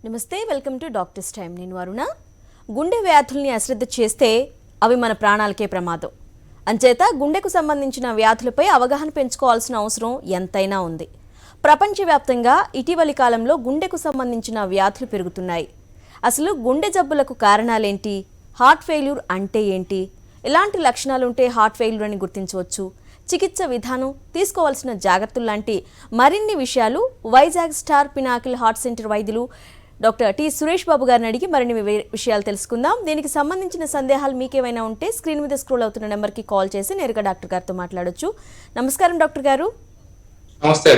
నమస్తే, welcome to doctors time. నేను అరుణ. గుండె వ్యాధుల్ని అశ్రద్ధ చేస్తే అవి మన ప్రాణాలకే ప్రమాదం. అంచేత గుండెకు సంబంధించిన వ్యాధులపై అవగాహన పెంచుకోవాల్సిన అవసరం ఎంతైనా ఉంది. ప్రపంచవ్యాప్తంగా ఇటీవలి కాలంలో గుండెకు సంబంధించిన వ్యాధులు పెరుగుతున్నాయి. అసలు గుండె జబ్బులకు కారణాలేంటి? హార్ట్ ఫెయిల్యూర్ అంటే ఏంటి? ఎలాంటి లక్షణాలుంటే హార్ట్ ఫెయిల్యూర్ అని గుర్తించవచ్చు? చికిత్స విధానం, తీసుకోవాల్సిన జాగ్రత్తలు లాంటి మరిన్ని విషయాలు Vizag star Pinnacle heart center వైద్యులు డాక్టర్ టి సురేష్ బాబు గారిని అడిగి మరిన్ని విషయాలు తెలుసుకుందాం. దీనికి సంబంధించిన సందేహాలు మీకేమైనా ఉంటే స్క్రీన్ మీద స్క్రోల్ అవుతున్న నెంబర్కి కాల్ చేసి నేరుగా డాక్టర్ గారితో మాట్లాడొచ్చు. నమస్కారం డాక్టర్ గారు. నమస్తే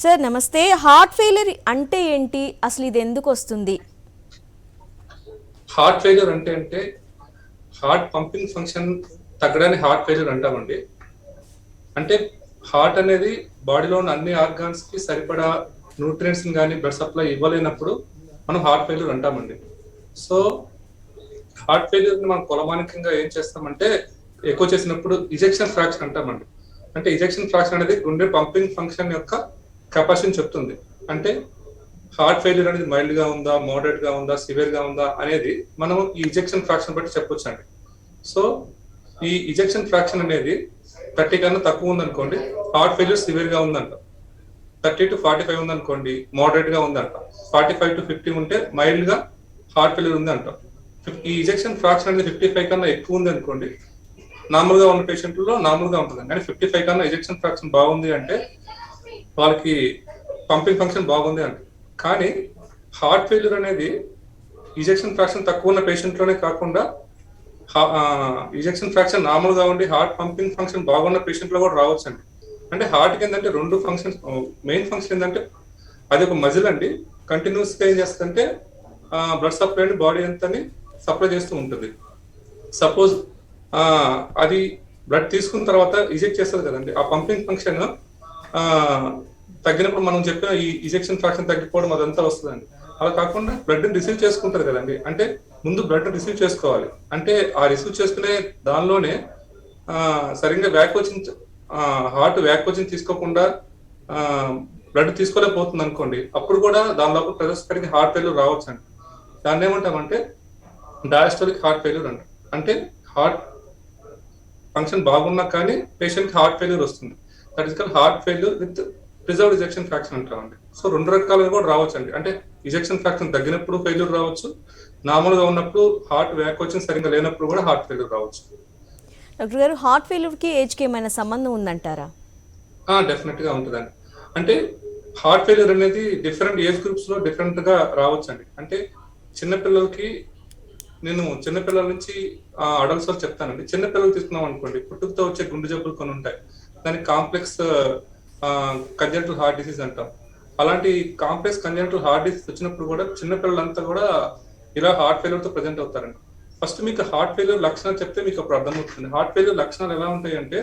సార్. నమస్తే. హార్ట్ ఫెయిల్యూర్ అంటే ఏంటి? అసలు ఇది ఎందుకు వస్తుంది? హార్ట్ ఫెయిల్యూర్ అంటే హార్ట్ పంపింగ్ ఫంక్షన్ తగ్గడానికి హార్ట్ ఫెయిల్యూర్ అంటామండి. అంటే హార్ట్ అనేది బాడీలో ఉన్న అన్ని ఆర్గాన్స్ కి సరిపడా న్యూట్రియంట్స్ కానీ బ్లడ్ సప్లై ఇవ్వలేనప్పుడు మనం హార్ట్ ఫెయిల్యూర్ అంటామండి. సో హార్ట్ ఫెయిల్యూర్ ని మనం కొలమానికంగా ఏం చేస్తామంటే ఎక్కువ చేసినప్పుడు ఇజెక్షన్ ఫ్రాక్షన్ అంటామండి. అంటే ఇజెక్షన్ ఫ్రాక్షన్ అనేది గుండె పంపింగ్ ఫంక్షన్ యొక్క కెపాసిటీని చెప్తుంది. అంటే హార్ట్ ఫెయిల్యూర్ అనేది మైల్డ్ గా ఉందా, మోడరేట్ గా ఉందా, సివియర్ గా ఉందా అనేది మనం ఈ ఇజెక్షన్ ఫ్రాక్షన్ బట్టి చెప్పొచ్చు అండి. సో ఈ ఇజెక్షన్ ఫ్రాక్షన్ అనేది 30 కన్నా తక్కువ ఉందనుకోండి హార్ట్ ఫెయిల్యూర్ సివియర్ గా ఉందంట. 30 to 45 ఉందనుకోండి మోడరేట్ గా ఉందంట. 45 to 50 ఉంటే మైల్డ్ గా హార్ట్ ఫెయిల్యూర్ ఉంది అంట. ఈ ఇజెక్షన్ ఫ్రాక్షన్ అనేది 55 కన్నా ఎక్కువ ఉంది అనుకోండి నార్మల్ గా ఉన్న పేషెంట్లో నార్మల్ గా ఉంటుంది. కానీ 55 కన్నా ఇజెక్షన్ ఫ్రాక్షన్ బాగుంది అంటే వాళ్ళకి పంపింగ్ ఫంక్షన్ బాగుంది అంటే. కానీ హార్ట్ ఫెయిల్యూర్ అనేది ఇజెక్షన్ ఫ్రాక్షన్ తక్కువ ఉన్న పేషెంట్ లోనే కాకుండా ఇజెక్షన్ ఫ్రాక్షన్ నార్మల్ గా ఉండి హార్ట్ పంపింగ్ ఫంక్షన్ బాగున్న పేషెంట్ లో కూడా రావచ్చు అండి. అంటే హార్ట్ కి ఏంటంటే రెండు ఫంక్షన్స్, మెయిన్ ఫంక్షన్ ఏంటంటే అది ఒక మజిల్ అండి. కంటిన్యూస్ గా ఏం చేస్తుందంటే బ్లడ్ సప్లై బాడీ అంతని సప్లై చేస్తూ ఉంటుంది. సపోజ్ అది బ్లడ్ తీసుకున్న తర్వాత ఇజెక్ట్ చేస్తుంది కదండి, ఆ పంపింగ్ ఫంక్షన్ తగ్గినప్పుడు మనం చెప్పిన ఈ ఇజెక్షన్ ఫ్రాక్షన్ తగ్గిపోవడం అదంతా వస్తుందండి. అలా కాకుండా బ్లడ్ రిసీవ్ చేసుకుంటారు కదండి, అంటే ముందు బ్లడ్ రిసీవ్ చేసుకోవాలి. అంటే ఆ రిసీవ్ చేసుకునే దానిలోనే సరిగ్గా హార్ట్ వ్యాకోచిన్ తీసుకోకుండా బ్లడ్ తీసుకోలేకపోతుంది అనుకోండి, అప్పుడు కూడా దాని లోపల ప్రదర్శనకి హార్ట్ ఫెయిల్యూర్ రావచ్చు అండి. దాన్ని ఏమంటామంటే డయాస్టోలిక్ హార్ట్ ఫెయిల్యూర్ అంట. అంటే హార్ట్ ఫంక్షన్ బాగున్నా కానీ పేషెంట్ హార్ట్ ఫెయిల్యూర్ వస్తుంది. That is called heart failure with preserved ejection fraction అంటామండి. సో రెండు రకాలుగా కూడా రావచ్చు అండి. అంటే ఇజెక్షన్ ఫ్రాక్షన్ తగ్గినప్పుడు ఫెయిల్యూర్ రావచ్చు, నార్మల్ గా ఉన్నప్పుడు హార్ట్ వ్యాకోచిన్ సరిగ్గా లేనప్పుడు కూడా హార్ట్ ఫెయిల్యూర్ రావచ్చు. డాక్టర్ గారు, హార్ట్ ఫెయిల్యూర్ కి ఏజ్ కి ఏమైనా సంబంధం ఉందంటారా? డెఫినెట్ గా ఉంటుందండి. అంటే హార్ట్ ఫెయిల్యూర్ అనేది డిఫరెంట్ ఏజ్ గ్రూప్స్ లో డిఫరెంట్ గా రావచ్చు అండి. అంటే చిన్నపిల్లలకి, నేను చిన్నపిల్లల నుంచి అడల్ట్స్ వరకు చెప్తానండి. చిన్నపిల్లలు తీసుకున్నాం అనుకోండి, పుట్టుకతో వచ్చే గుండె జబ్బులు కొన్ని ఉంటాయి. దానికి కాంప్లెక్స్ కంజెంటల్ హార్ట్ డిసీజ్ అంటాం. అలాంటి కాంప్లెక్స్ కంజెంటల్ హార్ట్ డిసీజ్ వచ్చినప్పుడు కూడా చిన్నపిల్లలంతా కూడా ఇలా హార్ట్ ఫెయిల్యూర్ తో ప్రజెంట్ అవుతారండి. ఫస్ట్ మీకు హార్ట్ ఫెయిల్యూర్ లక్షణాలు చెప్తే మీకు అప్పుడు అర్థమవుతుంది. హార్ట్ ఫెయిల్యూర్ లక్షణాలు ఎలా ఉంటాయి అంటే,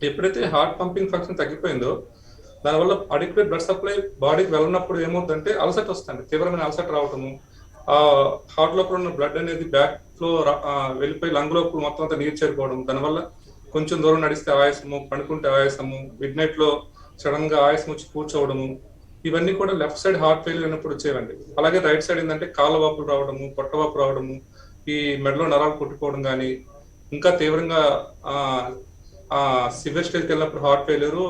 ఎప్పుడైతే హార్ట్ పంపింగ్ ఫంక్షన్ తగ్గిపోయిందో దానివల్ల అడిక్వేట్ బ్లడ్ సప్లై బాడీకి వెళ్ళినప్పుడు ఏమవుతుందంటే అలసట వస్తుంది, తీవ్రమైన అలసట రావటము. హార్ట్ లోపల ఉన్న బ్లడ్ అనేది బ్యాక్ ఫ్లో వెళ్ళిపోయి లంగ్ లోపల మొత్తం అంతా నీరు చేరిపోవడం, దానివల్ల కొంచెం దూరం నడిస్తే ఆయాసము, పడుకుంటే ఆయాసము, మిడ్ నైట్ లో సడన్ గా ఆయాసం వచ్చి కూర్చోవడము, ఇవన్నీ కూడా లెఫ్ట్ సైడ్ హార్ట్ ఫెయిల్యూర్ అయినప్పుడు వచ్చేవండి. అలాగే రైట్ సైడ్ ఏంటంటే కాళ్ళ వాపులు రావడము, పొట్ట వాపు రావడము, ఈ మెడలో నరాలు కొట్టుకోవడం కానీ, ఇంకా తీవ్రంగా సివియర్ స్టేజ్కి వెళ్ళినప్పుడు హార్ట్ ఫెయిల్యూర్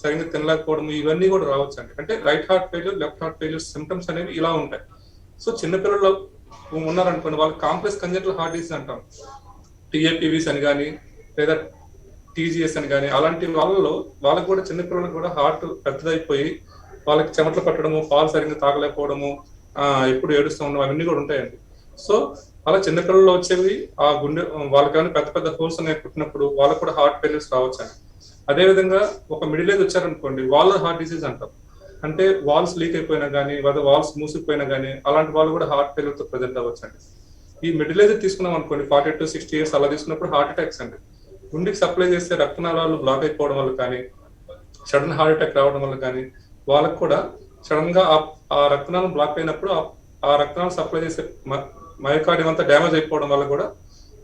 సరిగ్గా తినలేకపోవడం, ఇవన్నీ కూడా రావచ్చు అండి. అంటే right heart failure, left heart failure symptoms అనేవి ఇలా ఉంటాయి. సో చిన్నపిల్లలు ఉన్నారనుకోండి, వాళ్ళకి కాంప్లెక్స్ కంజెంటల్ హార్ట్ డిసీజ్ అంటాం. టీఏపీవీస్ అని కానీ లేదా టీజీఎస్ అని కానీ, అలాంటి వాళ్ళకు కూడా చిన్నపిల్లలకు కూడా హార్ట్ పెద్దదైపోయి వాళ్ళకి చెమటలు పట్టడము, పాలు సరిగ్గా తాగలేకపోవడము, ఎప్పుడు ఏడుస్తూ ఉండడం, అవన్నీ కూడా ఉంటాయండి. సో అలా చిన్నపిల్లల్లో వచ్చేవి ఆ గుండె వాళ్ళకి పెద్ద పెద్ద హోల్స్ అనేవి పుట్టినప్పుడు వాళ్ళకు కూడా హార్ట్ ఫెయిల్యూర్స్ రావచ్చు అండి. అదేవిధంగా ఒక మిడిల్ ఏజ్ వచ్చారనుకోండి, వాళ్ళ హార్ట్ డిసీజ్ అంటాం. అంటే వాల్స్ లీక్ అయిపోయినా కానీ, వాల్స్ మూసిపోయినా కానీ, అలాంటి వాళ్ళు కూడా హార్ట్ ఫెయిల్యూర్ తో ప్రజెంట్ అవ్వచ్చు అండి. ఈ మిడిల్ ఏజ్ తీసుకున్నాం అనుకోండి, 40 to 60 years అలా తీసుకున్నప్పుడు హార్ట్ అటాక్స్ అండి. గుండెకి సప్లై చేసే రక్తనాళాలు బ్లాక్ అయిపోవడం వల్ల కానీ, సడన్ హార్ట్ అటాక్ రావడం వల్ల కానీ, వాళ్ళకు కూడా సడన్ గా ఆ రక్తనాళం బ్లాక్ అయినప్పుడు ఆ రక్తనాళం సప్లై చేసే మయోకార్డియం అంతా డ్యామేజ్ అయిపోవడం వల్ల కూడా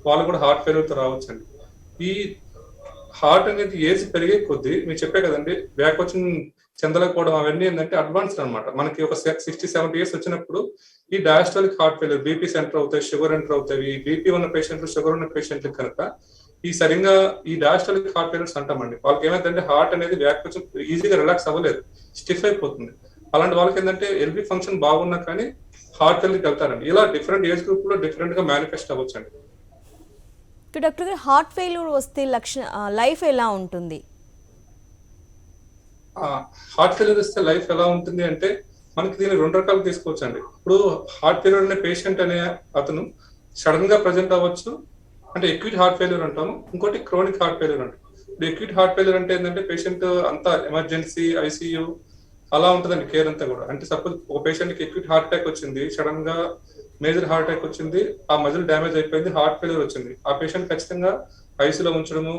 వాళ్ళు కూడా హార్ట్ ఫెయిల్యూర్ తో రావచ్చు అండి. ఈ హార్ట్ అనేది ఏజ్ పెరిగే కొద్దీ, మీరు చెప్పే కదండి, వ్యాకోచిన్ చెందలేకపోవడం అవన్నీ ఏంటంటే అడ్వాన్స్డ్ అనమాట. మనకి ఒక 60-70 ఇయర్స్ వచ్చినప్పుడు ఈ diastolic heart failure, BP centre అవుతాయి, షుగర్ ఎంటర్ అవుతాయి. బీపీ ఉన్న పేషెంట్లు, షుగర్ ఉన్న పేషెంట్లు కనుక సరిగ్గా ఈ డయాస్టోలిక్ హార్ట్ ఫెయిల్యూర్స్ అంటామండి. వాళ్ళకి ఏమైందంటే హార్ట్ అనేది కొంచెం ఈజీగా రిలాక్స్ అవ్వలేదు, స్టిఫ్ అయిపోతుంది. అలాంటి వాళ్ళకి ఏంటంటే ఎల్బీ ఫంక్షన్ బాగున్నా కానీ హార్ట్ ఫెయిల్యూర్కి వెళ్తారండి. ఇలా డిఫరెంట్ ఏజ్ గ్రూప్ లో డిఫరెంట్ గా మేనిఫెస్ట్ అవ్వచ్చండి. డాక్టర్ గారు, హార్ట్ ఫెయిల్యూర్ వస్తే లైఫ్ ఎలా ఉంటుంది? హార్ట్ ఫెయిల్యూర్ వస్తే లైఫ్ ఎలా ఉంటుంది అంటే మనకి దీన్ని 2 రకాలు తీసుకోవచ్చు అండి. ఇప్పుడు హార్ట్ ఫెయిల్యూర్ అనే పేషెంట్ అనే అతను సడన్ గా ప్రజెంట్ అవ్వచ్చు, అంటే ఎక్యూట్ హార్ట్ ఫెయిల్యూర్ అంటాము. ఇంకోటి క్రోనిక్ హార్ట్ ఫెయిల్యూర్ అంటాం. ఇప్పుడు ఎక్యూట్ హార్ట్ ఫెయిల్యూర్ అంటే ఏంటంటే పేషెంట్ అంతా ఎమర్జెన్సీ, ఐసీయూ అలా ఉంటుందండి కేర్ అంతా కూడా. అంటే సపోజ్ ఒక పేషెంట్ కి ఎక్యూట్ హార్ట్ అటాక్ వచ్చింది, సడన్ గా మేజర్ హార్ట్ అటాక్ వచ్చింది, ఆ మజిల్ డ్యామేజ్ అయిపోయింది, హార్ట్ ఫెయిల్యూర్ వచ్చింది. ఆ పేషెంట్ ఖచ్చితంగా ఐసీలో ఉంచడము,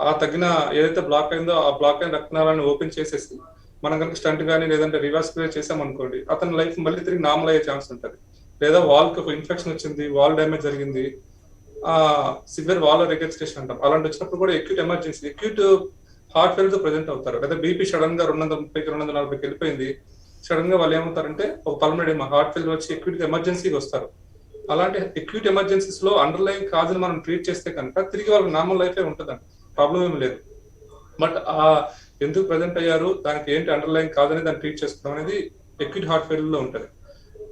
ఆ తగ్గిన ఏదైతే బ్లాక్ అయిందో ఆ బ్లాక్ అయిన రక్తనాళాన్ని ఓపెన్ చేసేసి మనం కనుక స్టంట్ కానీ లేదంటే రివాస్కులర్ చేసామనుకోండి, అతని లైఫ్ మళ్ళీ తిరిగి నార్మల్ అయ్యే ఛాన్స్ ఉంటుంది. లేదా వాల్కి ఒక ఇన్ఫెక్షన్ వచ్చింది, వాల్ డ్యామేజ్ జరిగింది, సివియర్ వాల్ రిగెస్టేషన్ అంటాం. అలాంటి వచ్చినప్పుడు కూడా acute emergency, acute heart failure తో ప్రెజెంట్ అవుతారు. లేదా బీపీ సడన్ గా 230కి 240కి వెళ్ళిపోయింది, సడన్ గా వాళ్ళు ఏమవుతారంటే ఒక పల్మనరీ హార్ట్ ఫెయిల్యూర్ వచ్చి ఎక్యూట్ ఎమర్జెన్సీకి వస్తారు. అలాంటి ఎక్యూట్ ఎమర్జెన్సీస్ లో అండర్లైన్ కాజ్ మనం ట్రీట్ చేస్తే కనుక తిరిగి వాళ్ళకి నార్మల్ లైఫే ఉంటుందండి, ప్రాబ్లం ఏమి లేదు. బట్ ఎందుకు ప్రెజెంట్ అయ్యారు, దానికి ఏంటి అండర్లైన్ కాదని దాన్ని ట్రీట్ చేసుకోవడం అనేది ఎక్యూట్ హార్ట్ ఫెయిల్యూర్ లో ఉంటుంది.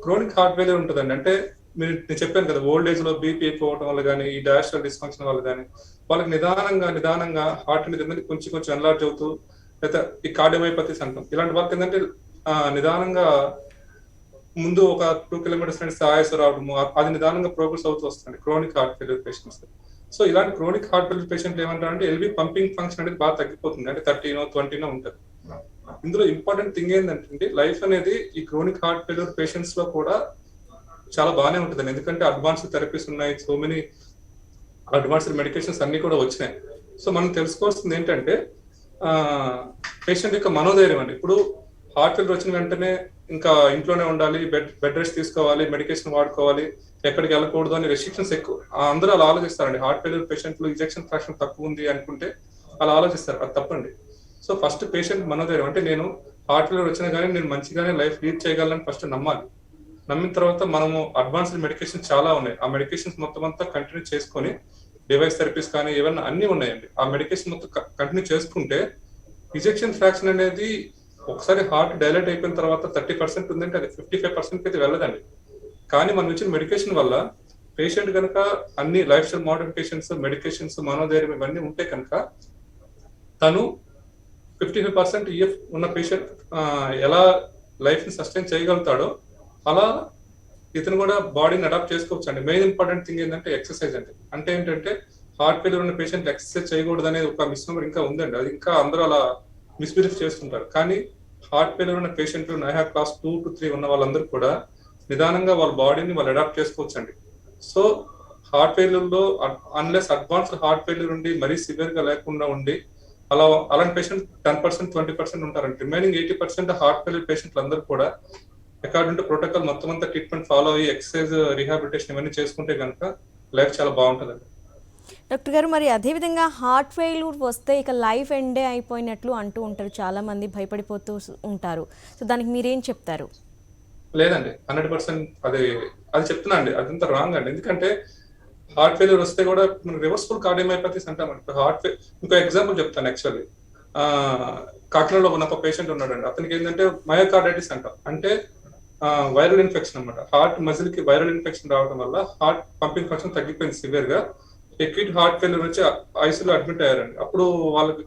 క్రోనిక్ హార్ట్ ఫెయిల్యూర్ ఉంటుందండి. అంటే నేను చెప్పాను కదా, ఓల్డ్ ఏజ్ లో బీపీ ఎక్కువ అవడం వల్ల కానీ ఈ డయాస్టోల్ డిస్ఫంక్షన్ వల్ల కానీ వాళ్ళకి నిదానంగా హార్ట్ అనేది కొంచెం ఎన్లార్జ్ అవుతూ, లేదా ఈ కార్డియోమైపతీస్ అంటాం. ఇలాంటి వాళ్ళకి ఏంటంటే నిదానంగా ముందు ఒక 2 కిలోమీటర్స్ నుంచి ఆయాస రావడము, అది నిదానంగా ప్రోగ్రెస్ అవుతూ వస్తుంది chronic heart failure patients. So ఇలాంటి క్రోనిక్ హార్ట్ ఫెయిల్యూర్ పేషెంట్లు ఏమంటారంటే ఎల్బీ పంపింగ్ ఫంక్షన్ అనేది బాగా తగ్గిపోతుంది, అంటే 30-20 ఉంటుంది. ఇందులో ఇంపార్టెంట్ థింగ్ ఏంటంటే లైఫ్ అనేది ఈ క్రోనిక్ హార్ట్ ఫెయిల్యూర్ పేషెంట్స్ లో కూడా చాలా బాగానే ఉంటుంది. ఎందుకంటే అడ్వాన్స్డ్ థెరపీస్ ఉన్నాయి, సో మెనీ అడ్వాన్స్డ్ మెడికేషన్స్ అన్ని కూడా వచ్చినాయి. సో మనం తెలుసుకోవాల్సింది ఏంటంటే పేషెంట్ యొక్క మనోధైర్యం అండి. ఇప్పుడు హార్ట్ ఫెయిల్యూర్ వచ్చిన వెంటనే ఇంకా ఇంట్లోనే ఉండాలి, బెడ్ రెస్ట్ తీసుకోవాలి, మెడికేషన్ వాడుకోవాలి, ఎక్కడికి వెళ్ళకూడదు అని రెస్ట్రిక్షన్స్ ఎక్కువ. అందరూ అలా ఆలోచిస్తారండి. హార్ట్ ఫెయిల్యూర్ పేషెంట్లు ఇంజెక్షన్ ఫ్రాక్షన్ తక్కువ ఉంది అనుకుంటే అలా ఆలోచిస్తారు, అది తప్పండి. సో ఫస్ట్ పేషెంట్ మనోధైర్యం, అంటే నేను హార్ట్ ఫెయిల్యూర్ వచ్చినా కానీ నేను మంచిగానే లైఫ్ లీడ్ చేయగలను ఫస్ట్ నమ్మాలి. నమ్మిన తర్వాత మనము అడ్వాన్స్డ్ మెడికేషన్ చాలా ఉన్నాయి, ఆ మెడికేషన్స్ మొత్తం అంతా కంటిన్యూ చేసుకొని, డివైస్ థెరపీస్ కానీ ఏవన్నా అన్ని ఉన్నాయండి, ఆ మెడికేషన్ మొత్తం కంటిన్యూ చేసుకుంటే ఇంజెక్షన్ ఫ్రాక్షన్ అనేది ఒకసారి హార్ట్ డైలైట్ అయిపోయిన తర్వాత 30% ఉందంటే అది 55% అయితే వెళ్ళదండి. కానీ మనం ఇచ్చిన మెడికేషన్ వల్ల పేషెంట్ కనుక అన్ని లైఫ్ స్టైల్ మోడిఫికేషన్స్, మెడికేషన్స్, మనోధైర్యం ఇవన్నీ ఉంటే కనుక తను 55% ఈఎఫ్ ఉన్న పేషెంట్ ఎలా లైఫ్ ని సస్టైన్ చేయగలుగుతాడో అలా ఇతను కూడా బాడీని అడాప్ట్ చేసుకోవచ్చు అండి. మెయిన్ ఇంపార్టెంట్ థింగ్ ఏంటంటే ఎక్సర్సైజ్ అండి. అంటే ఏంటంటే హార్ట్ ఫెయిల్యూర్ ఉన్న పేషెంట్ ఎక్సర్సైజ్ చేయకూడదు అనేది ఒక మిస్నోమర్ ఇంకా ఉందండి, అది ఇంకా అందరూ అలా మిస్బిలీఫ్ చేస్తుంటారు. కానీ హార్ట్ ఫెయిల్యూర్ ఉన్న పేషెంట్లు నైహా క్లాస్ 2 to 3 ఉన్న వాళ్ళందరూ కూడా నిదానంగా వాళ్ళ బాడీని వాళ్ళు అడాప్ట్ చేసుకోవచ్చు అండి. సో హార్ట్ ఫెయిల్యూర్ లో అన్లెస్ అడ్వాన్స్డ్ హార్ట్ ఫెయిల్యూర్ ఉండి మరీ సివియర్ గా లేకుండా ఉండి అలాంటి పేషెంట్ 10%, 20% ఉంటారండి. రిమైనింగ్ 80% హార్ట్ ఫెయిల్యూర్ పేషెంట్లు అందరూ కూడా అకార్డింగ్ టు ప్రోటోకాల్ మొత్తం అంతా ట్రీట్మెంట్ ఫాలో అయ్యి ఎక్సర్సైజ్, రీహాబిలిటేషన్ ఇవన్నీ చేసుకుంటే కనుక లైఫ్ చాలా బాగుంటుందండి. డాక్టర్ గారు, మరి అదేవిధంగా హార్ట్ ఫెయిల్యూర్ వస్తే ఇక లైఫ్ ఎండే అయిపోయినట్లు అంటూ ఉంటారు, చాలా మంది భయపడిపోతూ ఉంటారు. సో దానికి మీరేం చెప్తారు? లేదండి, 100% అది చెప్తున్నా అండి, అదంతా రాంగ్ అండి. ఎందుకంటే హార్ట్ ఫెయిల్యూర్ వస్తే కూడా మనం రివర్సిబుల్ కార్డియోమైపతీస్ అంటామండి. ఇంకో ఎగ్జాంపుల్ చెప్తాను. యాక్చువల్లీ కాకినాడలో ఉన్న ఒక పేషెంట్ ఉన్నాడండి, అతనికి ఏంటంటే మయోకార్డైటిస్ అంటాం. అంటే వైరల్ ఇన్ఫెక్షన్ అనమాట. హార్ట్ మజిల్ కి వైరల్ ఇన్ఫెక్షన్ రావడం వల్ల హార్ట్ పంపింగ్ ఫంక్షన్ తగ్గిపోయింది సివియర్ గా. ఎక్యూట్ హార్ట్ ఫెయిల్యూర్ వచ్చి ఐసీలో అడ్మిట్ అయ్యారండి. అప్పుడు వాళ్ళకి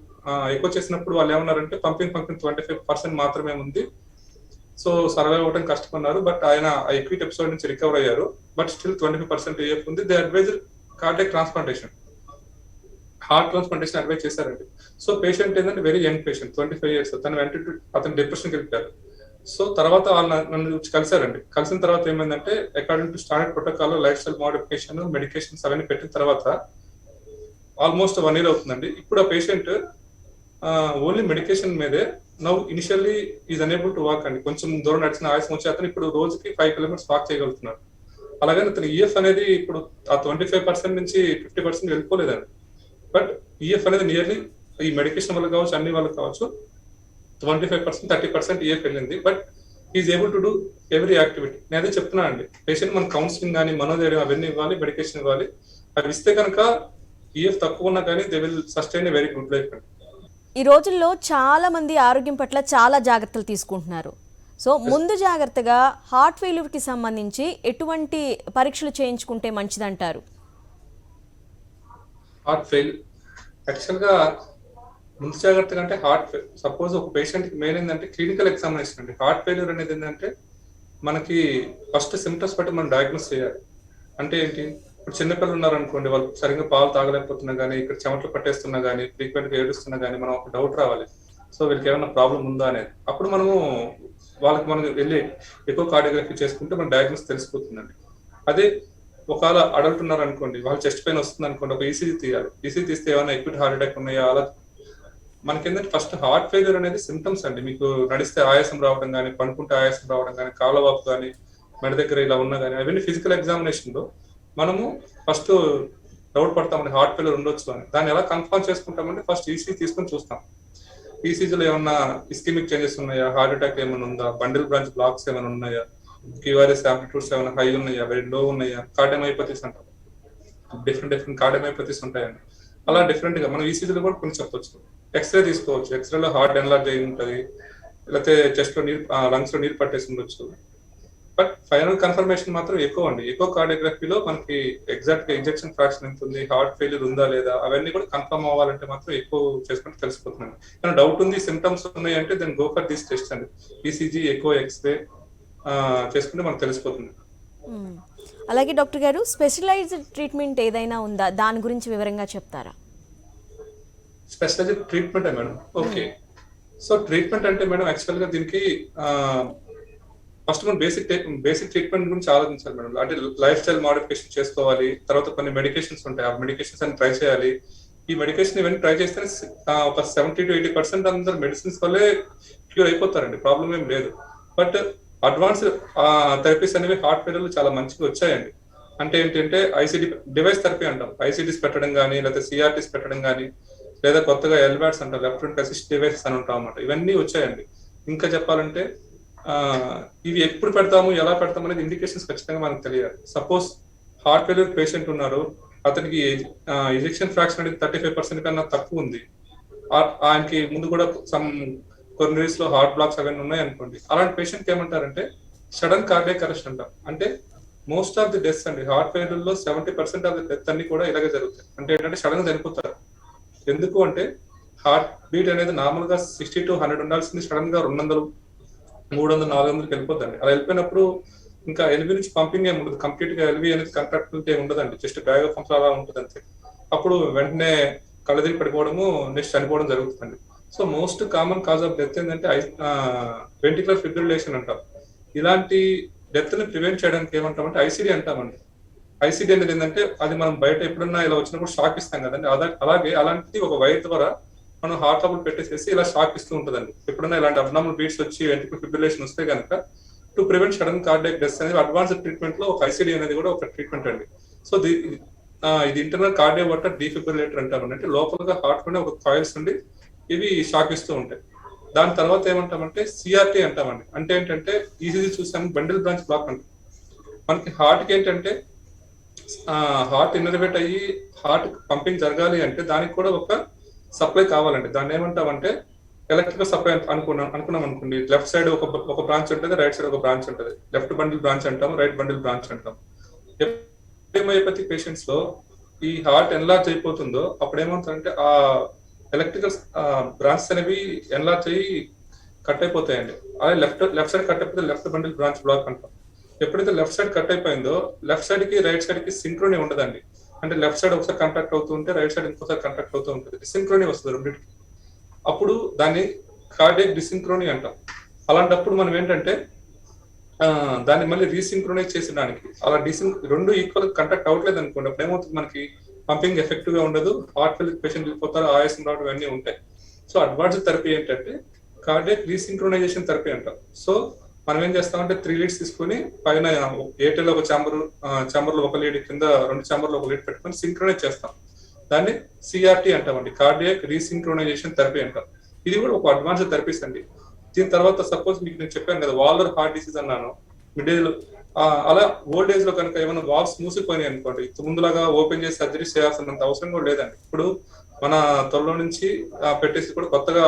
ఎక్కువ చేసినప్పుడు వాళ్ళు ఏమన్నారంటే పంపింగ్ ఫంక్షన్ 25% మాత్రమే ఉంది, సో సర్వైవ్ అవ్వడం కష్టపడినారు. బట్ ఆయన ఆ ఎక్యూట్ ఎపిసోడ్ నుంచి రికవర్ అయ్యారు. బట్ స్టిల్ 25% ఏఎఫ్ ఉంది. They advise cardiac transplantation, heart transplantation advise చేశారండి. సో పేషెంట్ ఏంటంటే వెరీ యంగ్ పేషెంట్, 25 years. అతను డిప్రెషన్కి వెళ్ళిపోయారు. సో తర్వాత వాళ్ళు నన్ను కలిసారండి. కలిసిన తర్వాత ఏమైందంటే according to standard protocol life style modification, medications అవన్నీ పెట్టిన తర్వాత ఆల్మోస్ట్ 1 year అవుతుందండి. ఇప్పుడు ఆ పేషెంట్ ఓన్లీ మెడికేషన్ మీదే now initially is unable to walk అండి. కొంచెం దూరం నడిచిన ఆయాసం వచ్చి అతను ఇప్పుడు రోజుకి 5 kilometers వాక్ చేయగలుగుతున్నారు. అలాగే అతను ఈఎఫ్ అనేది ఇప్పుడు ఆ 25% నుంచి 50% వెళ్ళిపోలేదండి. బట్ ఈఎఫ్ అనేది నియర్లీ ఈ మెడికేషన్ వల్ల కావచ్చు, అన్ని వల్ల కావచ్చు 25%, 30% ఈఎఫ్ వెళ్ళింది. But is able to do every activity. నేను అదే చెప్తున్నాను అండి, పేషెంట్ మన కౌన్సిలింగ్ కానీ మనోధైర్యం అవన్నీ ఇవ్వాలి, మెడికేషన్ ఇవ్వాలి. అవి ఇస్తే కనుక ఈఎఫ్ తక్కువ ఉన్నా కానీ they will sustain a very good life అండి. ఈ రోజుల్లో చాలా మంది ఆరోగ్యం పట్ల చాలా జాగ్రత్తలు తీసుకుంటున్నారు. సో ముందు జాగ్రత్తగా హార్ట్ ఫెయిల్యూర్కి సంబంధించి ఎటువంటి పరీక్షలు చేయించుకుంటే మంచిదంటారు? హార్ట్ ఫెయిల్ యాక్చువల్గా ముందు జాగ్రత్తగా అంటే సపోజ్ ఒక పేషెంట్కి మెయిన్ ఏంటంటే క్లినికల్ ఎగ్జామినేషన్ అండి. హార్ట్ ఫెయిల్యూర్ అనేది ఏంటంటే మనకి ఫస్ట్ సిమ్టమ్స్ బట్టి మనం డయాగ్నోస్ చేయాలి. అంటే ఏంటి, ఇప్పుడు చిన్నపిల్లలు ఉన్నారు అనుకోండి, వాళ్ళు సరిగ్గా పాలు తాగలేకపోతున్నా కానీ, ఇక్కడ చెమటలు పట్టేస్తున్నా కానీ, ఫ్రీక్వెంట్ గా ఏడుస్తున్నా కానీ మనం ఒక డౌట్ రావాలి. సో వీళ్ళకి ఏమైనా ప్రాబ్లం ఉందా అనేది. అప్పుడు మనము మనం వెళ్ళి ఎక్కువ కార్డియోగ్రఫీ చేసుకుంటే మన డయాగ్నోస్ తెలిసిపోతుందండి. అదే ఒకవేళ అడల్ట్ ఉన్నారు అనుకోండి, వాళ్ళు చెస్ట్ పెయిన్ వస్తుంది అనుకోండి, ఒక ఈసీజీ తీయాలి. ఈసీజీ తీస్తే ఏమైనా ఎక్యూట్ హార్ట్ అటాక్ ఉన్నాయా అలా. మనకేంటంటే ఫస్ట్ హార్ట్ ఫెయిల్యూర్ అనేది సిమ్టమ్స్ అండి. మీకు నడిస్తే ఆయాసం రావడం కానీ, పనుకుంటే ఆయాసం రావడం కానీ, కాళ్ళ వాపు కానీ, మెడ దగ్గర ఇలా ఉన్నా కానీ, అవన్నీ ఫిజికల్ ఎగ్జామినేషన్ లో మనము ఫస్ట్ డౌట్ పడతామండి హార్ట్ ఫెయిల్యూర్ ఉండొచ్చు అని. దాన్ని ఎలా కన్ఫర్మ్ చేసుకుంటామంటే ఫస్ట్ ఈసీజీ తీసుకొని చూస్తాం. ఈసీజీలో ఏమన్నా ఇస్కెమిక్ చేంజెస్ ఉన్నాయా, హార్ట్ అటాక్ ఏమైనా ఉందా, బండిల్ బ్రాంచ్ బ్లాక్స్ ఏమైనా ఉన్నాయా, క్యూఆర్ఎస్ యాంప్లిట్యూడ్స్ ఏమైనా హై ఉన్నాయా, వెరీ లో ఉన్నాయా, కార్డియోమైపతీస్ అంటారు, డిఫరెంట్ కార్డియోమైపతీస్ ఉంటాయండి. అలా డిఫరెంట్ గా మనం ఈసీజీలో కూడా కొన్ని చెప్పొచ్చు. ఎక్స్రే తీసుకోవచ్చు. ఎక్స్రేలో హార్ట్ ఎన్లార్జ్ అయి ఉంటుంది, లేకపోతే చెస్ట్ లో నీరు, లంగ్స్ లో నీరు పట్టేసి ఉండొచ్చు. బట్ ఫైనల్ కన్ఫర్మేషన్ మాత్రం ఎక్కువ అండి. ఎక్కువ కార్డియోగ్రఫీలో మనకి ఎగ్జాక్ట్ గా ఇంజెక్షన్ ఫ్రాక్షన్ ఎంత ఉంది, హార్ట్ ఫెయిల్యూర్ ఉందా లేదా, అవన్నీ కూడా కన్ఫర్మ్ అవ్వాలంటే మాత్రం ఎక్కువ చేసుకుంటే తెలిసిపోతుంది. కానీ డౌట్ ఉంది, సిమ్టమ్స్ ఉన్నాయి అంటే then go for this test అండి. ఈసీజీ, ఎక్కువ ఎక్స్రే చేసుకుంటే మనకు తెలిసిపోతుంది. అలాగే డాక్టర్ గారు, స్పెషలైజ్డ్ ట్రీట్మెంట్ ఏదైనా ఉందా, దాని గురించి వివరంగా చెప్తారా? Specialised treatment madam, okay. So treatment అంటే మేడం యాక్చువల్ గా దీనికి ఫస్ట్ మనం బేసిక్ ట్రీట్మెంట్ గురించి ఆలోచించాలి మేడం. అంటే లైఫ్ స్టైల్ మోడిఫికేషన్ చేసుకోవాలి, తర్వాత కొన్ని మెడికేషన్స్ ఉంటాయి, ఆ మెడికేషన్స్ అని ట్రై చేయాలి. ఈ మెడికేషన్ ఇవన్నీ ట్రై చేస్తేనే ఒక 70 to 80% అందరు మెడిసిన్స్ వల్లే క్యూర్ అయిపోతారండి, ప్రాబ్లం ఏం లేదు. బట్ అడ్వాన్స్ థెరపీస్ అనేవి హార్ట్ ఫెయిల్యూర్ చాలా మంచిగా వచ్చాయండి. అంటే ఏంటంటే ఐసీడీ డివైస్ థెరపీ అంటాం, ఐసీడీస్ పెట్టడం కానీ, లేదా సిఆర్టీస్ పెట్టడం కానీ, లేదా కొత్తగా ఎల్వాట్స్ అంటాం, లెఫ్ట్ వెంట్రికల్ అసిస్ట్ డివైసెస్ అని ఉంటాం అన్నమాట. ఇవన్నీ వచ్చాయండి. ఇంకా చెప్పాలంటే ఇవి ఎప్పుడు పెడతాము, ఎలా పెడతాము అనేది ఇండికేషన్స్ ఖచ్చితంగా మనకు తెలియాలి. సపోజ్ హార్ట్ ఫెయిల్యూర్ పేషెంట్ ఉన్నారు, అతనికి ఇంజెక్షన్ ఫ్రాక్షన్ అనేది 35% కన్నా తక్కువ ఉంది, ఆయనకి ముందు కూడా కొన్నిస్ లో హార్ట్ బ్లాక్స్ అవన్నీ ఉన్నాయి అనుకోండి, అలాంటి పేషెంట్ ఏమంటారంటే సడన్ కార్డియాక్ అరెస్ట్ అంటాం. అంటే మోస్ట్ ఆఫ్ ది డెత్స్ అండి హార్ట్ ఫెయిల్యూర్ లో 70% ఆఫ్ ది డెత్ అన్ని కూడా ఇలాగే జరుగుతాయి. అంటే ఏంటంటే సడన్ గా చనిపోతారు. ఎందుకు అంటే హార్ట్ బీట్ అనేది నార్మల్ గా 60 to 100 ఉండాల్సింది సడన్ గా 200, 300, 400కి వెళ్ళిపోతుంది. అలా వెళ్ళిపోయినప్పుడు ఇంకా ఎల్వి నుంచి పంపింగ్ ఏమి ఉండదు, కంప్లీట్ గా ఎల్వి అనేది కంట్రాక్ట్ ఏమి ఉండదండి, జస్ట్ బ్యాగ్ ఆఫ్ అలా ఉంటుంది అంతే. అప్పుడు వెంటనే కళ్ళదిరి పడిపోవడము, నెక్స్ట్ చనిపోవడం జరుగుతుందండి. So most common cause of death ఏంటంటే వెంట్రికులర్ ఫిబ్రిలేషన్ అంటాం. ఇలాంటి డెత్ ని ప్రివెంట్ చేయడానికి ఏమంటామంటే ఐసీడీ అంటామండి. ఐసీడీ అనేది ఏంటంటే అది మనం బయట ఎప్పుడన్నా ఇలా వచ్చినప్పుడు షాక్ ఇస్తాం కదండి, అలాగే అలాంటిది ఒక వైర్ ద్వారా మనం హార్ట్ ట్రబుల్ పెట్టేసేసి ఇలా షాక్ ఇస్తూ ఉంటుందండి. ఎప్పుడన్నా ఇలాంటి అబ్నార్మల్ బీట్స్ వచ్చి వెంట్రికులర్ ఫిబ్రిలేషన్ వస్తే కనుక to prevent sudden cardiac death అనేది అడ్వాన్స్డ్ ట్రీట్మెంట్ లో ఒక ఐసీడీ అనేది కూడా ఒక ట్రీట్మెంట్ అండి. సో ఇది ఇంటర్నల్ కార్డియో వాటర్ డీఫిబ్రిలేటర్ అంటామండి. అంటే లోపలగా హార్ట్ లోనే ఒక కాయిల్స్ ఉండి ఇవి షాక్ ఇస్తూ ఉంటాయి. దాని తర్వాత ఏమంటామంటే సిఆర్టీ అంటామండి. అంటే ఏంటంటే ఈసీజీ చూసాము, బండిల్ బ్రాంచ్ బ్లాక్ అంటాం. మనకి హార్ట్ కి ఏంటంటే హార్ట్ ఇన్నర్వేట్ అయ్యి హార్ట్ పంపింగ్ జరగాలి అంటే దానికి కూడా ఒక సప్లై కావాలండి. దాన్ని ఏమంటామంటే ఎలక్ట్రికల్ సప్లై అనుకున్నాం అనుకోండి. లెఫ్ట్ సైడ్ ఒక బ్రాంచ్ ఉంటుంది, రైట్ సైడ్ ఒక బ్రాంచ్ ఉంటుంది. లెఫ్ట్ బండిల్ బ్రాంచ్ అంటాం, రైట్ బండిల్ బ్రాంచ్ అంటాం. హెమయోపతి పేషెంట్స్ లో ఈ హార్ట్ ఎన్లార్జ్ అయిపోతుందో అప్పుడు ఏమవుతుందంటే ఆ ఎలక్ట్రికల్ బ్రాంచ్ అనేవి ఎన్లార్జ్ అయ్యి కట్ అయిపోతాయండి. అలాగే లెఫ్ట్ సైడ్ కట్ అయిపోతే లెఫ్ట్ బండిల్ బ్రాంచ్ బ్లాక్ అంటాం. ఎప్పుడైతే లెఫ్ట్ సైడ్ కట్ అయిపోయిందో లెఫ్ట్ సైడ్ కి రైట్ సైడ్ కి సింక్రోనీ ఉండదండి. అంటే లెఫ్ట్ సైడ్ ఒకసారి కాంటాక్ట్ అవుతూ ఉంటే రైట్ సైడ్ ఇంకోసారి కాంటాక్ట్ అవుతూ ఉంటుంది, సింక్రోనీ వస్తుంది రెండింటికి. అప్పుడు దాన్ని కార్డియాక్ డిసింక్రోనీ అంటాం. అలాంటప్పుడు మనం ఏంటంటే దాన్ని మళ్ళీ రీసింక్రోనైజ్ చేసేదానికి అలా రెండు ఈక్వల్ కాంటాక్ట్ అవ్వట్లేదు అనుకోండి, అప్పుడు ఏమవుతుంది మనకి పంపింగ్ ఎఫెక్టివ్ గా ఉండదు, హార్ట్ ఫెయిల్యూర్ పేషెంట్ వెళ్ళిపోతారు, ఆయాసం రావడం ఇవన్నీ ఉంటాయి. సో అడ్వాన్స్డ్ థెరపీ ఏంటంటే కార్డియాక్ రీసింక్రోనైజేషన్ థెరపీ అంటాం. సో మనం ఏం చేస్తామంటే 3 లీడ్స్ తీసుకుని పైన ఏటెల్ ఒక చాంబర్ లో ఒక లీడ్, కింద 2 చాంబర్లో ఒక లీడ్ పెట్టుకొని సింక్రోనైజ్ చేస్తాం. దాన్ని సిఆర్టీ అంటామండి, కార్డియాక్ రీసింక్రోనైజేషన్ థెరపీ అంటాం. ఇది కూడా ఒక అడ్వాన్స్డ్ థెరపీస్ అండి. దీని తర్వాత సపోజ్ మీకు నేను చెప్పాను కదా వాల్వర్ హార్ట్ డిసీజ్ అన్నాను, మిడ్ ఏజ్ లో అలా ఓల్డ్ ఏజ్ లో కనుక ఏమైనా వాల్స్ మూసిపోయినాయి అనుకోండి, ముందులాగా ఓపెన్ చేసి సర్జరీ చేయాల్సినంత అవసరం కూడా లేదండి. ఇప్పుడు మన త్వరలో నుంచి పెట్టేసి కూడా కొత్తగా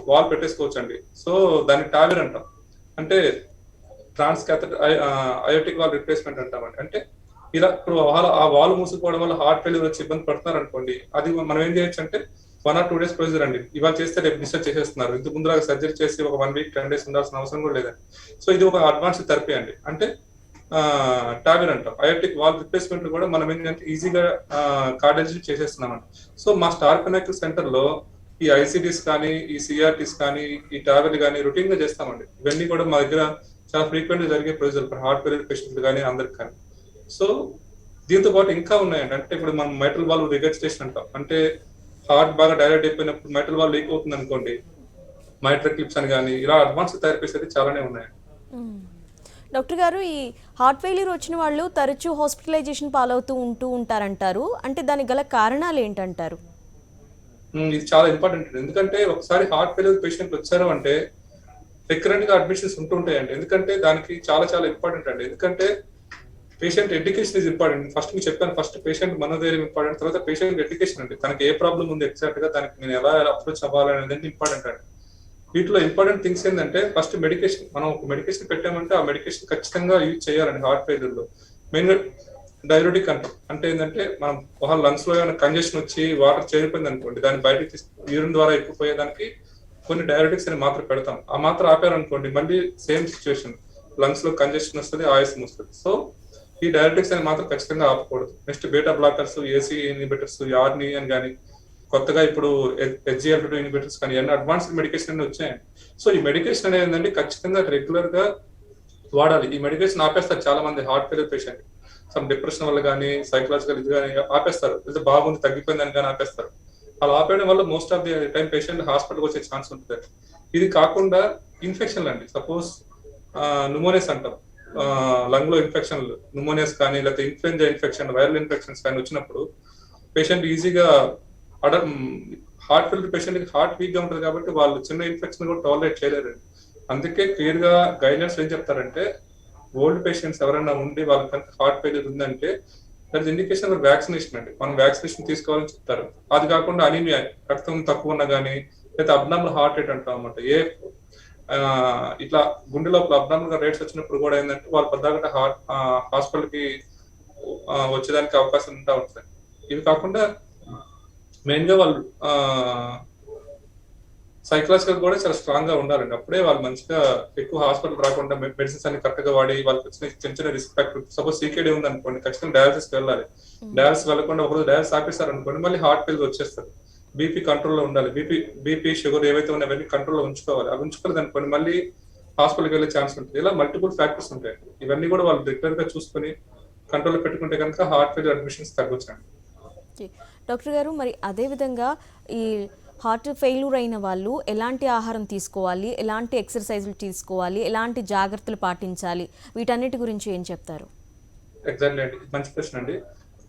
వాల్ పెట్టేసుకోవచ్చు అండి. సో దాన్ని టావిర్ అంటాం, అంటే ట్రాన్స్ క్యాథెటర్ అయోటిక్ వాల్ రిప్లేస్మెంట్ అంటామండి. అంటే ఇలా ఇప్పుడు ఆ వాల్ మూసుకుపోవడం వల్ల హార్ట్ ఫెయిల్యూర్ వచ్చి ఇబ్బంది పడుతున్నారు అనుకోండి, అది మనం ఏం చేయొచ్చు అంటే 1 or 2 days ప్రొసీజర్ అండి. ఇవాళ చేస్తే రేపు డిశ్చార్జ్ చేసేస్తున్నారు. ఇంతకు ముందులాగా సర్జరీ చేసి ఒక 1 week 10 days ఉండాల్సిన అవసరం కూడా లేదండి. సో ఇది ఒక అడ్వాన్స్ థెరపీ అండి. అంటే టావిర్ అంటాం. అయోటిక్ వాల్ రిప్లేస్మెంట్ కూడా మనం ఏంటంటే ఈజీగా కార్డియాలజీ చేసేస్తున్నామండి. సో మా స్టార్ కనెక్ట్ సెంటర్ లో ఈ ఐసిటీస్ కానీ, ఈ సిఆర్టీస్ కానీ, ఈ టావిర్ కానీ రొటీన్ గా చేస్తామండి. ఇవన్నీ కూడా మా దగ్గర చాలా ఫ్రీక్వెంట్ గా జరిగే ప్రొసీజర్ హార్ట్ ఫెయిల్యూర్ పేషెంట్లు కానీ అందరికి కానీ. సో దీంతో పాటు ఇంకా ఉన్నాయండి. అంటే ఇప్పుడు మనం మైట్రల్ వాల్వ్ రిగర్జిటేషన్ అంటాం, అంటే హార్ట్ బాగా డైరెక్ట్ అయిపోయినప్పుడు మైట్రల్ వాల్వ్ లీక్ అవుతుంది అనుకోండి, మైట్రల్ క్లిప్స్ అని కానీ ఇలా అడ్వాన్స్ థెరపీస్ అయితే చాలానే ఉన్నాయండి. డాక్టర్ గారు, ఈ హార్ట్ ఫెయిల్యూర్ వచ్చిన వాళ్ళు తరచూ హాస్పిటలైజేషన్ పాలవుతూ ఉంటారంటారు. అంటే దానికి గల కారణాలు ఏంటంటారు? ఇది చాలా ఇంపార్టెంట్, ఎందుకంటే ఒకసారి హార్ట్ ఫెయిల్యూర్ పేషెంట్ వచ్చారు అంటే రికరెంట్ గా అడ్మిషన్స్ ఉంటుంటాయండి. ఎందుకంటే దానికి చాలా చాలా ఇంపార్టెంట్ అండి. ఎందుకంటే patient education is important. First మీకు చెప్పాను, ఫస్ట్ పేషెంట్ మనోధైర్యం ఇంపార్టెంట్, తర్వాత పేషెంట్ ఎడ్యుకేషన్ అండి. తనకి ఏ ప్రాబ్లం ఉంది ఎగ్జాక్ట్ గా, దానికి నేను ఎలా అప్రోచ్ అవ్వాలనేది ఇంపార్టెంట్ అండి. వీటిలో ఇంపార్టెంట్ థింగ్స్ ఏంటంటే ఫస్ట్ మెడికేషన్. మనం ఒక మెడికేషన్ పెట్టామంటే ఆ మెడికేషన్ ఖచ్చితంగా యూజ్ చేయాలండి. హార్ట్ ఫెయిల్యూర్ లో మెయిన్ గా డైయూరెటిక్ అంటాం. అంటే ఏంటంటే మనం ఒక లంగ్స్ లో ఏమైనా కంజెషన్ వచ్చి వాటర్ చేరిపోయింది అనుకోండి, దాన్ని బయటకి యూరిన్ ద్వారా ఎక్కుపోయేదానికి కొన్ని డైయూరెటిక్స్ అని మాత్ర పెడతాం. ఆ మాత్ర ఆపారనుకోండి మళ్ళీ సేమ్ సిచ్యువేషన్, లంగ్స్ లో కంజెషన్ వస్తుంది, ఆయాసం వస్తుంది. సో ఈ డైరెక్టిక్స్ అని మాత్రం ఖచ్చితంగా ఆపకూడదు. Next beta blockers, ACE inhibitors, యార్ని అని కానీ, కొత్తగా ఇప్పుడు HGF2 ఇన్హిబిటర్స్ కానీ అన్ని అడ్వాన్స్డ్ మెడికేషన్ అన్ని వచ్చాయండి. సో ఈ మెడికేషన్ అనేది ఏంటంటే ఖచ్చితంగా రెగ్యులర్ గా వాడాలి. ఈ మెడికేషన్ ఆపేస్తారు చాలా మంది heart failure patient, some depression వల్ల కానీ, సైకలాజికల్ ఇది కానీ ఆపేస్తారు, లేదా బాగుంది తగ్గిపోయిందని కానీ ఆపేస్తారు. అలా ఆపేయడం వల్ల most of the time patient హాస్పిటల్కి వచ్చే ఛాన్స్ ఉంటుంది. ఇది కాకుండా ఇన్ఫెక్షన్లు అండి, సపోజ్ న్యూమోనియస్ అంటాం, లంగ్ లో ఇన్ఫెక్షన్లు, న్యూమోనియస్ కానీ, లేకపోతే ఇన్ఫ్లుయెంజా ఇన్ఫెక్షన్, వైరల్ ఇన్ఫెక్షన్స్ కానీ వచ్చినప్పుడు పేషెంట్ ఈజీగా హార్ట్ ఫెయిల్యూర్ పేషెంట్ కి హార్ట్ వీక్ గా ఉంటుంది కాబట్టి వాళ్ళు చిన్న ఇన్ఫెక్షన్ కూడా టాలరేట్ చేయలేరండి. అందుకే క్లియర్ గా గైడ్లైన్స్ ఏం చెప్తారంటే, ఓల్డ్ పేషెంట్స్ ఎవరైనా ఉండి వాళ్ళకి హార్ట్ ఫెయిల్యూర్ ఉందంటే దాని ఇండికేషన్ వ్యాక్సినేషన్ అండి. మనం వ్యాక్సినేషన్ తీసుకోవాలని చెప్తారు. అది కాకుండా అనీమియా, రక్తం తక్కువ ఉన్నా కానీ, లేదా అబ్నార్మల్ హార్ట్ రేట్ అంటాం అన్నమాట, ఇట్లా గుండె లోపల అబ్నార్మల్ గా రేట్స్ వచ్చినప్పుడు కూడా ఏంటంటే వాళ్ళు పెద్దగా హాస్పిటల్ కి వచ్చేదానికి అవకాశం ఉంటా ఉంటుంది. ఇవి కాకుండా మెయిన్ గా వాళ్ళు సైకలాజికల్ కూడా చాలా స్ట్రాంగ్ గా ఉండాలండి. అప్పుడే వాళ్ళు మంచిగా ఎక్కువ హాస్పిటల్ రాకుండా మెడిసిన్స్ అన్ని కరెక్ట్ గా వాడి వాళ్ళకి వచ్చిన చిన్న చిన్న రిస్క్ ఫ్యాక్టర్, సపోజ్ సీకేడీ ఉంది అనుకోండి, ఖచ్చితంగా డయాలసిస్ వెళ్ళాలి. డయాలసిస్ వెళ్ళకుండా ఒకరోజు డయాలసిస్ ఆపేస్తారు అనుకోండి, మళ్ళీ హార్ట్ ఫెయిల్యూర్ వచ్చేస్తారు. బీపీ కంట్రోల్లో ఉండాలి. బీపీ షుగర్ ఏవైతే ఉన్నాయో అవన్నీ కంట్రోల్లో ఉంచుకోవాలి. అవి ఉంచుకోలేదు అనుకోండి మళ్ళీ హాస్పిటల్కి వెళ్ళే ఛాన్స్ ఉంటుంది. ఇలా మల్టిపుల్ ఫ్యాక్టర్స్ ఉంటాయి. ఇవన్నీ కూడా వాళ్ళు రెగ్యులర్ గా చూసుకొని కంట్రోల్లో పెట్టుకుంటే కనుక హార్ట్ ఫెయిల్యూర్ అడ్మిషన్స్ తగ్గొచ్చండి. డాక్టర్ గారు, మరి అదే విధంగా ఈ హార్ట్ ఫెయిల్యూర్ అయిన వాళ్ళు ఎలాంటి ఆహారం తీసుకోవాలి, ఎలాంటి ఎక్సర్సైజులు తీసుకోవాలి, ఎలాంటి జాగ్రత్తలు పాటించాలి, వీటన్నిటి గురించి ఏం చెప్తారు? ఎగ్జాక్ట్లీ అండి, మంచి ప్రశ్న అండి.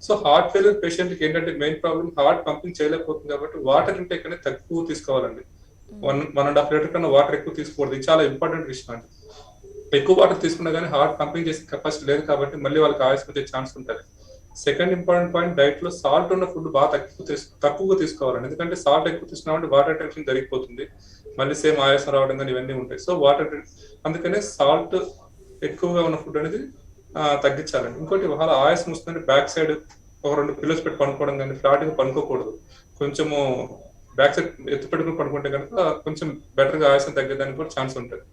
సో హార్ట్ ఫెయిల్యూర్ పేషెంట్ కి ఏంటంటే మెయిన్ ప్రాబ్లం హార్ట్ పంపింగ్ చేయలేకపోతుంది కాబట్టి వాటర్ ఇంటేక్ అనేది తక్కువ తీసుకోవాలండి. 1.5 లీటర్ కన్నా వాటర్ ఎక్కువ తీసుకోకూడదు. ఇది చాలా ఇంపార్టెంట్ విషయం అండి. ఎక్కువ వాటర్ తీసుకున్నా కానీ హార్ట్ పంపింగ్ చేసే కెపాసిటీ లేదు కాబట్టి మళ్ళీ వాళ్ళకి ఆయాసం వచ్చే ఛాన్స్ ఉంటుంది. సెకండ్ ఇంపార్టెంట్ పాయింట్, డైట్ లో సాల్ట్ ఉన్న ఫుడ్ బాగా తక్కువగా తీసుకోవాలండి. ఎందుకంటే సాల్ట్ ఎక్కువ తీసుకున్నామంటే వాటర్ టెన్షన్ జరిగిపోతుంది, మళ్ళీ సేమ్ ఆయాసం రావడం కానీ ఇవన్నీ ఉంటాయి. సో అందుకనే సాల్ట్ ఎక్కువగా ఉన్న ఫుడ్ అనేది తగ్గించాలండి. ఇంకోటి వాళ్ళ ఆయాసం వస్తుందంటే బ్యాక్ సైడ్ ఒక 2 పిల్లోస్ పెట్టి పనుకోవడం కానీ, ఫ్లాట్ గా పనుకోకూడదు. కొంచెము బ్యాక్ సైడ్ ఎత్తు పెట్టుకుని పనుకుంటే కనుక కొంచెం బెటర్ గా ఆయాసం తగ్గేదానికి కూడా ఛాన్స్ ఉంటుంది.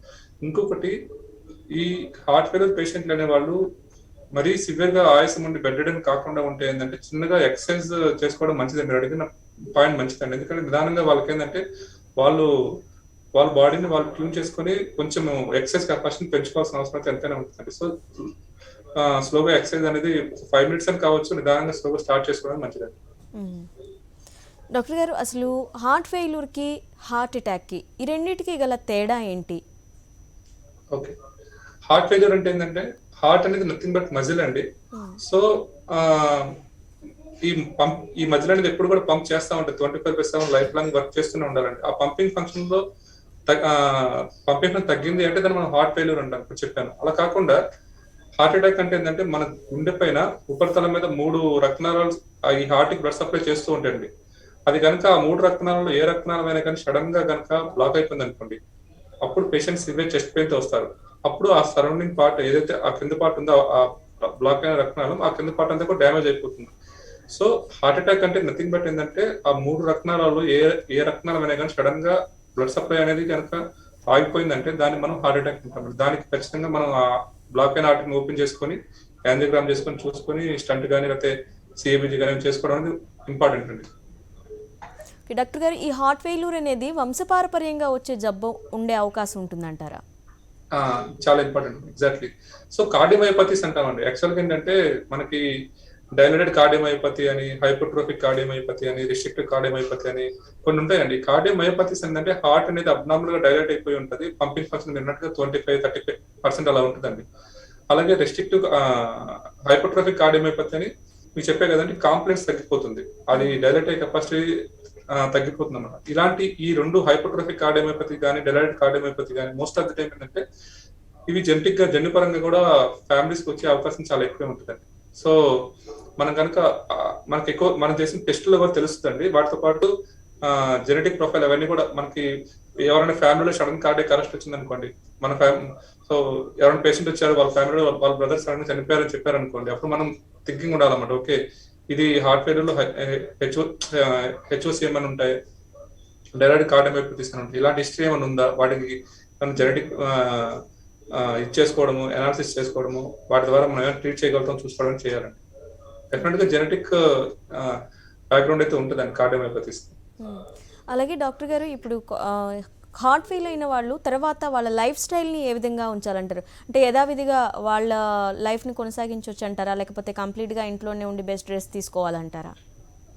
ఇంకొకటి, ఈ హార్ట్ ఫెయిల్యూర్ పేషెంట్లు అనే వాళ్ళు మరీ సివియర్ గా ఆయాసం ఉండి బెడ్ రిడెన్ కాకుండా ఉంటే ఏంటంటే చిన్నగా ఎక్సర్సైజ్ చేసుకోవడం మంచిది. మీరు అడిగిన పాయింట్ మంచిదండి. ఎందుకంటే నిదానంగా వాళ్ళకి ఏంటంటే వాళ్ళ బాడీని వాళ్ళు ట్యూన్ చేసుకొని కొంచెం ఎక్సర్సైజ్ కెపాసిటీని పెంచుకోవాల్సిన అవసరం అయితే ఎంతైనా ఉంటుంది. సో స్లోగా ఎక్సర్సైజ్ అనేది 5 minutes అని కావచ్చు, నిదానంగా స్లోగా స్టార్ట్ చేసుకోవడం మంచిదండి. డాక్టర్ గారు, అసలు హార్ట్ ఫెయిల్యూర్ కి, హార్ట్ అటాక్ కి, ఈ రెండింటికి గల తేడా ఏంటి? ఓకే, హార్ట్ ఫెయిల్యూర్ అంటే ఏంటంటే హార్ట్ అనేది నథింగ్ బట్ మజిల్ అండి. సో ఈ మధ్యలో అనేది ఎప్పుడు కూడా పంప్ చేస్తూ ఉంటుంది, 24/7 లైఫ్ లాంగ్ వర్క్ చేస్తూనే ఉండాలండి. ఆ పంపింగ్ ఫంక్షన్ లో పంపింగ్ ఫంక్షన్ తగ్గింది అంటే దాన్ని మనం హార్ట్ ఫెయిల్యూర్ అంటాం, ఇప్పుడు చెప్పాను. అలా కాకుండా హార్ట్ అటాక్ అంటే ఏంటంటే మన గుండె పైన ఉపరితలం మీద 3 రక్తనాళాలు ఈ హార్ట్ కి బ్లడ్ సప్లై చేస్తూ ఉంటాయండి. అది కనుక ఆ 3 రక్తనాళాలు ఏ రక్తనాళమైనా కానీ సడన్ గా కనుక బ్లాక్ అయిపోయింది అనుకోండి, అప్పుడు పేషెంట్ సివియర్ చెస్ట్ పెయిన్ తో వస్తారు. అప్పుడు ఆ సరౌండింగ్ పార్ట్ ఏదైతే ఆ కింద పార్ట్ ఉందో ఆ బ్లాక్ అయిన రక్తనాళం ఆ కింద పార్ట్ అంతా కూడా డ్యామేజ్ అయిపోతుంది. సో హార్ట్ అటాక్ అంటే నథింగ్ బట్ ఏంటంటే ఆ 3 రక్తనాళాలు ఏ రక్తనాళం అయినా కానీ సడన్ గా బ్లడ్ సప్లై అనేది కనుక ఆగిపోయిందంటే దాన్ని మనం హార్ట్ అటాక్ అంటాం. దానికి ఖచ్చితంగా మనం ఆ బ్లాక్ అయిన హార్ట్ ఓపెన్ చేసుకొని యాంజియోగ్రామ్ చేసుకొని చూసుకొని స్టంట్ కానీ లేకపోతే సిఏబిజీ కానీ చేసుకోవడం అనేది ఇంపార్టెంట్ అండి. డాక్టర్ గారు, ఈ హార్ట్ ఫెయిల్యూర్ అనేది వంశపారపర్యంగా వచ్చే జబ్బు ఉండే అవకాశం ఉంటుందంటారా? చాలా ఇంపార్టెంట్, ఎగ్జాక్ట్లీ. సో కార్డియోమయోపతీస్ అంటామండి. యాక్చువల్గా ఏంటంటే మనకి డైలేటెడ్ కార్డియోమయోపతి అని, హైపోట్రోఫిక్ కార్డియోమయోపతి అని, రిస్ట్రిక్టివ్ కార్డియోమయోపతి అని కొన్ని ఉంటాయండి. కార్డియోమయోపతిస్ ఏంటంటే హార్ట్ అనేది అబ్నార్మల్ గా డైలేట్ అయిపోయి ఉంటుంది, పంపింగ్ ఫంక్షన్ విన్నట్టుగా 25-35% అలా ఉంటుందండి. అలాగే రెస్ట్రిక్టివ్ హైపోట్రోఫిక్ కార్డియోమయోపతి అని మీకు చెప్పే కదండి, కాంప్లెక్స్ తగ్గిపోతుంది, అది డైలేట్ అయ్యే కెపాసిటీ తగ్గిపోతుంది అన్నమాట. ఇలాంటి ఈ 2 హైపోట్రోఫిక్ కార్డియోమయోపతి కానీ డైలేటెడ్ కార్డియోమయోపతి కానీ మోస్ట్ ఆఫ్ ది టైం ఏంటంటే ఇవి జెనెటిక్ గా జన్యుపరంగా కూడా ఫ్యామిలీస్ కి వచ్చే అవకాశం చాలా ఎక్కువ ఉంటుందండి. సో మనం కనుక మనకి ఎక్కువ మనం చేసిన టెస్టులో కూడా తెలుస్తుందండి. వాటితో పాటు జెనెటిక్ ప్రొఫైల్ అవన్నీ కూడా మనకి ఎవరైనా ఫ్యామిలీలో సడన్ కార్డియాక్ అరెస్ట్ వచ్చింది అనుకోండి, మన సో ఎవరైనా పేషెంట్ వచ్చారు, వాళ్ళ ఫ్యామిలీలో వాళ్ళ బ్రదర్స్ సడన్ చనిపోయారని చెప్పారు అనుకోండి, అప్పుడు మనం థింకింగ్ ఉండాలన్నమాట. ఓకే, ఇది హార్ట్ ఫెయిల్యూర్ లో హెచ్ఓసి ఏమైనా ఉంటాయి, డైరెక్ట్ కార్డియోమయోపతిస్ అని ఉంటాయి, ఇలాంటి హిస్టరీ ఏమైనా ఉందా, వాటికి మనం జెనెటిక్ ఇది చేసుకోవడము, అనాలిసిస్ చేసుకోవడము, వాటి ద్వారా మనం ఏమైనా ట్రీట్ చేయగలుగుతాం చూసుకోవడం చేయాలండి. డెఫినెట్ గా జెనెటిక్ బ్యాక్గ్రౌండ్ అయితే ఉంటుందండి కార్డియోమయోపతిస్. అలాగే డాక్టర్ గారు, ఇప్పుడు హార్ట్ ఫెయిల్ అయిన వాళ్ళు తర్వాత వాళ్ళ లైఫ్ స్టైల్ని ఏ విధంగా ఉంచాలంటారు? అంటే యథావిధిగా వాళ్ళ లైఫ్ని కొనసాగించవచ్చు అంటారా, లేకపోతే కంప్లీట్గా ఇంట్లోనే ఉండి బెస్ట్ రెస్ట్ తీసుకోవాలంటారా?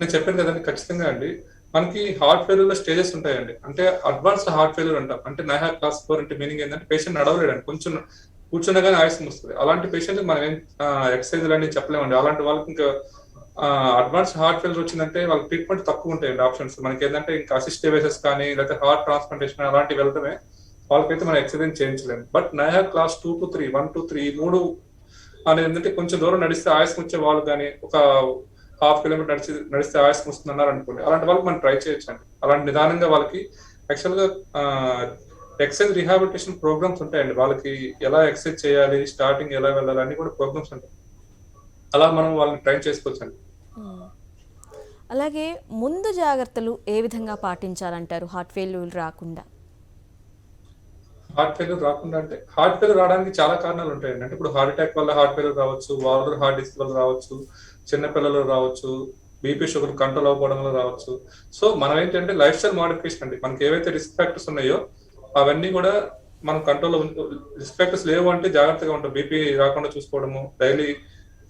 నేను చెప్పాను కదండి, ఖచ్చితంగా అండి. మనకి హార్ట్ ఫెయిల్యూర్ లో స్టేజెస్ ఉంటాయండి. అంటే అడ్వాన్స్డ్ హార్ట్ ఫెయిల్యూర్ అంటాం. అంటే NIHAC క్లాస్ 4 అంటే మీనింగ్ ఏంటంటే పేషెంట్ నడవలేడండి, కొంచెం కూర్చున్నగానే ఆయాసం వస్తుంది. అలాంటి పేషెంట్ మనం ఏం ఎక్సర్సైజ్ అని చెప్పలేమండి. అలాంటి వాళ్ళకి ఇంకా అడ్వాన్స్ హార్ట్ ఫెయిల్యూర్ వచ్చిందంటే వాళ్ళకి ట్రీట్మెంట్ తక్కువ ఉంటాయండి ఆప్షన్స్. మనకి ఏంటంటే ఇంకా అసిస్ట్ డివైసెస్ కానీ లేకపోతే హార్ట్ ట్రాన్స్ప్లాంటేషన్ అలాంటివి వెళ్ళడమే, వాళ్ళకైతే మనం ఎక్సర్సైజ్ చేయించలేము. But NIHAC class 2 to 3, 1 to 3 3 అనేది ఏంటంటే కొంచెం దూరం నడిస్తే ఆయాసం వచ్చే వాళ్ళు కానీ, ఒక 1/2 కిలోమీటర్ నడిస్తే ఆయాసం వస్తుంది అన్నారు అనుకోండి, అలాంటి వాళ్ళకి మనం ట్రై చేయొచ్చండి. అలాంటి నిదానంగా వాళ్ళకి యాక్చువల్గా ఎక్సర్సైజ్ రిహాబిలిటేషన్ ప్రోగ్రామ్స్ ఉంటాయండి. వాళ్ళకి ఎలా ఎక్సర్సైజ్ చేయాలి, స్టార్టింగ్ ఎలా వెళ్ళాలి అన్ని కూడా ప్రోగ్రామ్స్ ఉంటాయి. అలా మనం వాళ్ళని ట్రైన్ చేసుకోవచ్చండి. అలాగే ముందు జాగ్రత్తలు ఏ విధంగా పాటించాలంటారు హార్ట్ ఫెయిల్యూర్ రాకుండా? హార్ట్ ఫెయిల్యూర్ రాకుండా అంటే హార్ట్ ఫెయిల్యూర్ రావడానికి చాలా కారణాలు ఉంటాయండి. అంటే ఇప్పుడు హార్ట్ అటాక్ వల్ల హార్ట్ ఫెయిల్యూర్ రావచ్చు, వాల్వర్ హార్ట్ డిసీజ్ వల్ల రావచ్చు, చిన్నపిల్లలు రావచ్చు, బీపీ షుగర్ కంట్రోల్ అవ్వడం వల్ల రావచ్చు. సో మనం ఏంటంటే లైఫ్ స్టైల్ మోడిఫికేషన్ అండి. మనకి ఏవైతే రిస్క్ ఫ్యాక్టర్స్ ఉన్నాయో అవన్నీ కూడా మనం కంట్రోల్, రిస్క్ ఫ్యాక్టర్స్ లేవు అంటే జాగ్రత్తగా ఉంటాం. బీపీ రాకుండా చూసుకోవడము, డైలీ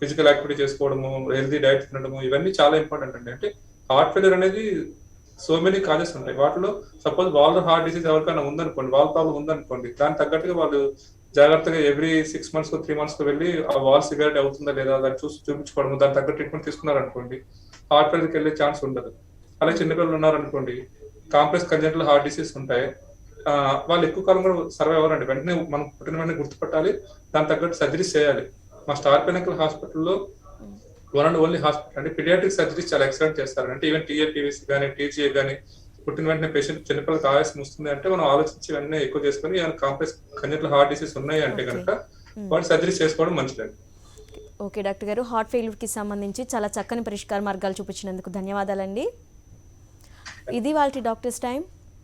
ఫిజికల్ యాక్టివిటీ చేసుకోవడము, హెల్తీ డైట్ తినడము, ఇవన్నీ చాలా ఇంపార్టెంట్ అండి. అంటే హార్ట్ ఫెయిల్యూర్ అనేది సో మెనీ కాజెస్ ఉంటాయి. వాటిలో సపోజ్ వాల్వర్ హార్ట్ డిసీజ్ ఎవరికైనా ఉందనుకోండి, వాల్ ప్రాబ్లం ఉందనుకోండి, దానికి తగ్గట్టుగా వాళ్ళు జాగ్రత్తగా ఎవ్రీ 6 months 3 months వెళ్ళి ఆ వాల్ సివియారిటీ అవుతుందా లేదా దాన్ని చూపించుకోవడము, దాని తగ్గ ట్రీట్మెంట్ తీసుకున్నారనుకోండి హార్ట్ ఫెయిల్యూర్కి వెళ్ళే ఛాన్స్ ఉండదు. అలాగే చిన్నపిల్లలు ఉన్నారనుకోండి, కాంప్లెక్స్ కంజెంటల్ హార్ట్ డిసీజ్ ఉంటాయి, వాళ్ళు ఎక్కువ కాలం కూడా సర్వే అవ్వరండి. వెంటనే మనం పుట్టిన వెంటనే గుర్తుపట్టాలి, దాని తగ్గట్టు సర్జరీస్ చేయాలి. మా స్టార్ పినకల్ హాస్పిటల్లో వన్ అండ్ ఓన్లీ హాస్పిటల్ అంటే పీడియాట్రిక్ సర్జరీస్ చాలా ఎక్సలెంట్ చేస్తారు. అంటే ఈవెన్ టీఏపీవీసీ కానీ టీజీఏ కానీ పుట్టిన వెంటనే పేషెంట్ చిన్నపిల్లలకు ఆయాసం వస్తుంది అంటే మనం ఆలోచించి వెంటనే ఎక్కువ చేసుకుని ఏమైనా కాంప్లెక్స్ కంజెంటల్ హార్ట్ డిసీజ్ ఉన్నాయి అంటే కనుక వాటి సర్జరీస్ చేసుకోవడం మంచిదండి. ఓకే డాక్టర్ గారు, హార్ట్ ఫెయిల్యూర్కి సంబంధించి చాలా చక్కని పరిష్కార మార్గాలు చూపించినందుకు ధన్యవాదాలండి. ఇది వాళ్ళ డాక్టర్స్ టైం.